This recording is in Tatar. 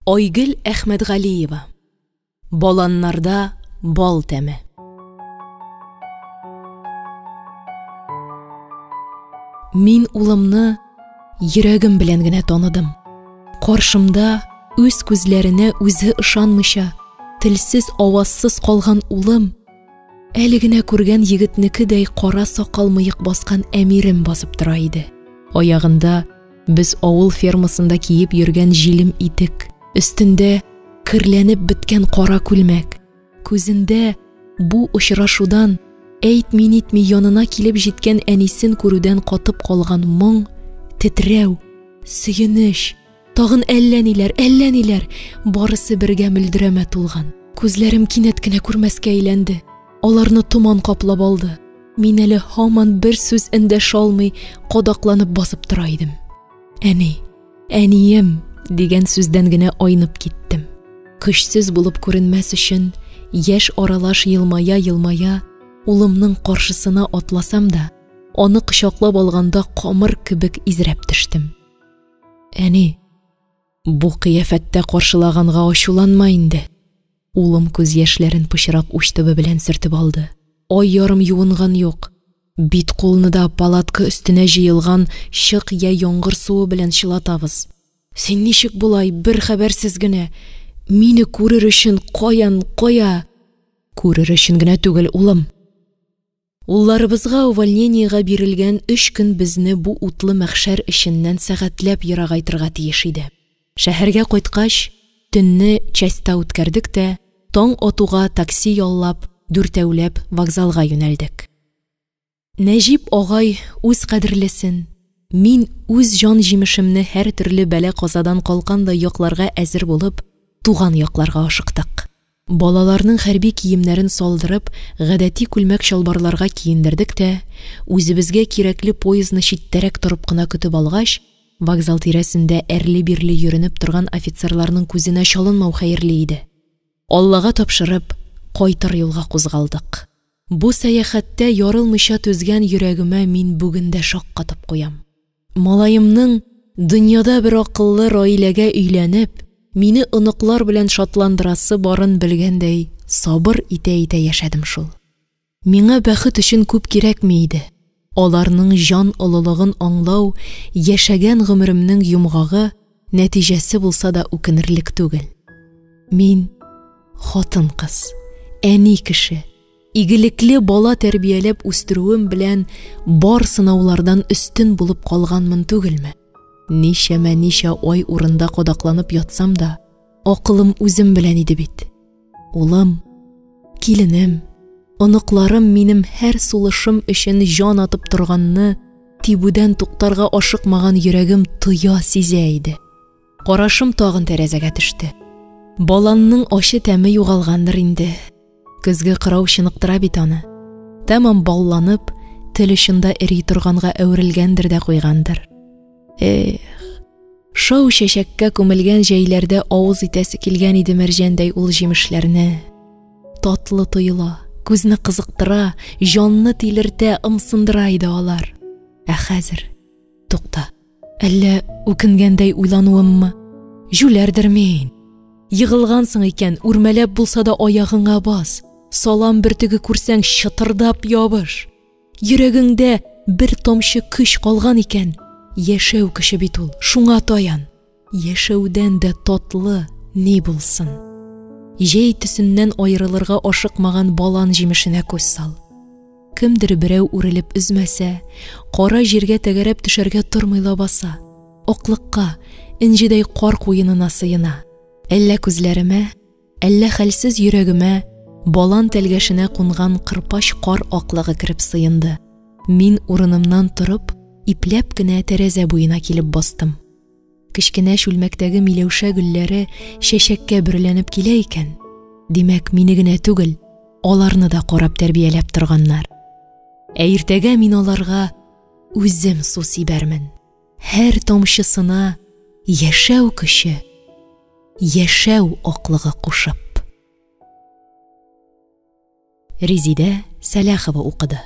Ойгүл Әхмәтғалиева. Боланнарда бал тәме. Мин улымны йөрәгем белән генә таныдым. Каршымда үз күзләренә үзе ышанмыйча, телсез, авазсыз калган улым, әле генә күргән егетнекедәй кара сакал мыек баскан әмирем басып тора иде. Аягында без авыл фермасында киеп йөргән җилем итек, өстендә кирләнеп беткән кара күлмәк, күзендә бу очрашудан әйтми-нитми янына килеп җиткән әнисен күрүдән катып калган моң, тетрәү, сөенеш, тагын әллә ниләр, барысы бергә мөлдерәмә тулган. Күзләрем кинәт кенә күрмәскә әйләнде. Аларны томан каплап алды. Мин әле һаман бер сүз эндәшә алмый, кадакланып басып тора идем. Әнием дигән сүздән генә айнып киттем. Көчсез булып күренмәс өчен, яшь аралаш елмая, улымның каршысына атласам да, аны кочаклап алганда камыр кебек изрәп төштем. Әни, бу кыяфәттә каршылаганга ачуланма инде. Улым күз яшьләрен пычрак уч төбе белән сөртеп алды. Ай ярым юынган юк. Бит кулны да палатка өстенә җыелган чык я яңгыр суы белән чылатабыз. Син ничек булай, бер хәбәрсез генә, мине күрер өчен кая? Күрер өчен генә түгел, улым. Улларыбызга увольнениягә бирелгән 3 көн безне бу утлы мәхшәр эшеннән сәгатьләп ерагайтырга тиеш иде. Шәһәргә кайткач, төнне частьта үткәрдек тә, таң атуга такси яллап, 4-әүләп вокзалга юнәлдек. Нәҗип агай үз кадерлесен, мин үз җан җимешемне һәр төрле бәла казадан калкандай якларга әзер булып, туган якларга ашыктык. Балаларның хәрби киемнәрен салдырып, гадәти күлмәк чалбарларга киендердек тә, үзебезгә кирәкле поездны читтәрәк торып кына көтеп алгач, вокзал тирәсендә әрле-бирле йөренеп торган офицерларның күзенә чалынмау хәерле иде. Аллага тапшырып, кайтыр юлга кузгалдык. Бу сәяхәттә ярылмыйча түзгән йөрәгемә мин бүген дә шаккатып куям. Малаемның дөньяда бер акыллы гаиләгә өйләнеп, мине оныклар белән шатландырасы барын белгәндәй, сабыр итә яшәдем шул. Миңа бәхет өчен күп кирәкми иде. Аларның җан олылыгын аңлау, яшәгән гомеремнең йомгагы, нәтиҗәсе булса да үкенерлек түгел. Мин хатын-кыз, әни кеше, игелекле бала тәрбияләп үстерүем белән бар сынаулардан өстен булып калганмын түгелме? Ничә ай урында кадакланып ятсам да, акылым үзем белән иде бит. Улым, киленем, оныкларым минем һәр сулышым өчен җан атып торганны, тибүдән туктарга ашыкмаган йөрәгем тоя сизә иде. Карашым тагын тәрәзәгә төште. Баланның ачы тәме югалгандыр инде. Көзгә кырау чыныктыра бит аны. Тәмам балланып, тел очында эри торганга әверелгәндер дә куйгандыр. Шау чәчәккә күмелгән җәйләрдә авыз итәсе килгән иде мәрҗәндәй ул җимешләрне. Татлы тоела, күзне кызыктыра, җанны тилертә, ымсындыра иде алар. Хәзер, тукта, әллә үкенгәндәй уйлануыммы? Жүләрдер мин. Йыгылгансың икән, үрмәләп булса да аягыңа бас. Салам бөртеге күрсәң чытырдап ябыш. Йөрәгеңдә бер тамчы көч калган икән, яшәү кеше бит ул, шуңа таян. Яшәүдән дә татлы ни булсын. Җәй төсеннән аерылырга ашыкмаган балан җимешенә күз сал. Кемдер берәү үрелеп үзмәсә, кара җиргә тәгәрәп төшәргә тормыйла баса. Аклыкка, инҗедәй кар куенына сыена. Әллә күзләремә, әллә хәлсез йөрәгемә балан тәлгәшенә кунган кырпач кар аклыгы кирип сыенды. Мин урынымнан торып, ипләп кенә тәрәзә буена килеп бастым. Кечкенә шүлмәктәге миләүшә гөлләре чәчәккә бөрләнеп килә икән. Димәк, мине генә түгел, аларны да карап тәрбияләп торганнар. Иртәгә мин аларга үзем су сибәрмен. Һәр тамчысына яшәү көче, яшәү аклыгы кушып. Резидә Сәләхова укыды.